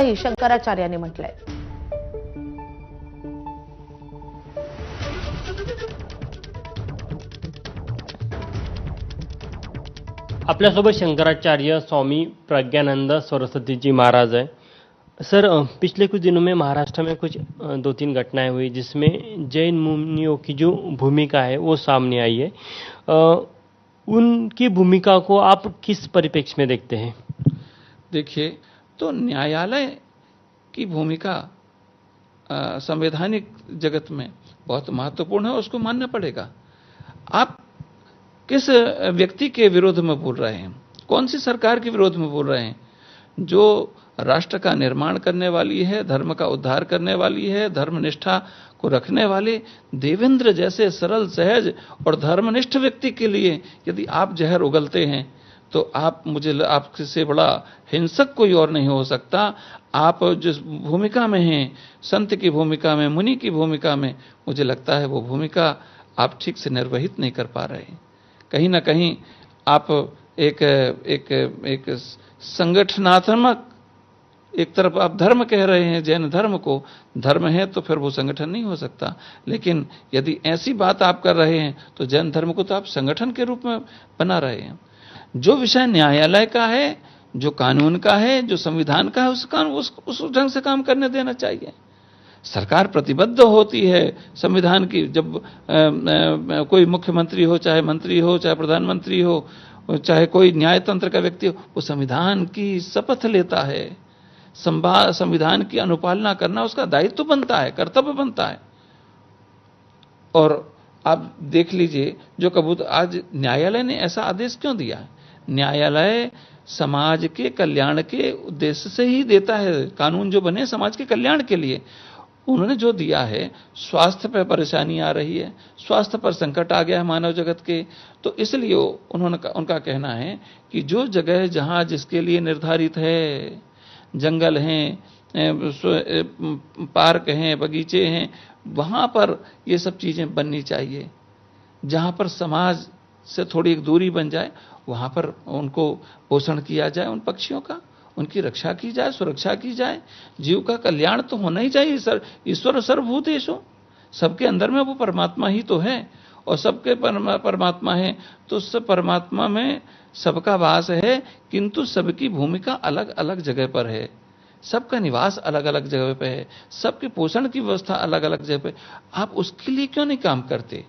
असंही शंकराचार्यांनी म्हटलंय. आपल्यासोबत शंकराचार्य स्वामी प्रज्ञानंद सरस्वती जी महाराज है. सर, पिछले कुछ दिनों में महाराष्ट्र में कुछ 2-3 घटनाएं हुई जिसमें जैन मुनियों की जो भूमिका है वो सामने आई है. उनकी भूमिका को आप किस परिप्रेक्ष्य में देखते हैं? देखिए, तो न्यायालय की भूमिका संवैधानिक जगत में बहुत महत्वपूर्ण है, उसको मानना पड़ेगा. आप किस व्यक्ति के विरोध में बोल रहे हैं, कौन सी सरकार के विरोध में बोल रहे हैं? जो राष्ट्र का निर्माण करने वाली है, धर्म का उद्धार करने वाली है, धर्मनिष्ठा को रखने वाले देवेंद्र जैसे सरल, सहज और धर्मनिष्ठ व्यक्ति के लिए यदि आप जहर उगलते हैं तो आपसे बड़ा हिंसक कोई और नहीं हो सकता. आप जिस भूमिका में हैं, संत की भूमिका में, मुनि की भूमिका में, मुझे लगता है वो भूमिका आप ठीक से निर्वहित नहीं कर पा रहे हैं. कहीं ना कहीं आप एक संगठनात्मक, एक तरफ आप धर्म कह रहे हैं, जैन धर्म को धर्म है तो फिर वो संगठन नहीं हो सकता. लेकिन यदि ऐसी बात आप कर रहे हैं तो जैन धर्म को तो आप संगठन के रूप में बना रहे हैं. जो विषय न्यायालय का है, जो कानून का है, जो संविधान का है, उस ढंग से काम करने देना चाहिए. सरकार प्रतिबद्ध होती है संविधान की. जब कोई मुख्यमंत्री हो, चाहे मंत्री हो, चाहे प्रधानमंत्री हो, चाहे कोई न्यायतंत्र का व्यक्ति हो, वो संविधान की शपथ लेता है. संविधान की अनुपालना करना उसका दायित्व बनता है, कर्तव्य बनता है. और आप देख लीजिए, जो कबूतर आज न्यायालय ने ऐसा आदेश क्यों दिया है? न्यायालय समाज के कल्याण के उद्देश्य से ही देता है. कानून जो बने समाज के कल्याण के लिए. उन्होंने जो दिया है, स्वास्थ्य पर परेशानी आ रही है, स्वास्थ्य पर संकट आ गया है मानव जगत के, तो इसलिए उनका कहना है कि जो जगह जहां जिसके लिए निर्धारित है, जंगल हैं, पार्क हैं, बगीचे हैं, वहां पर ये सब चीजें बननी चाहिए. जहां पर समाज से थोड़ी एक दूरी बन जाए, वहां पर उनको पोषण किया जाए, उन पक्षियों का, उनकी रक्षा की जाए, सुरक्षा की जाए. जीव का कल्याण तो होना ही चाहिए. ईश्वर सर्वभूतेषु, सबके अंदर में वो परमात्मा ही तो है. और सबके परमात्मा है तो उस परमात्मा में सबका वास है, किंतु सबकी भूमिका अलग अलग जगह पर है. सबका निवास अलग अलग जगह पे है, सबके पोषण की व्यवस्था अलग अलग जगह पे. आप उसके लिए क्यों नहीं काम करते?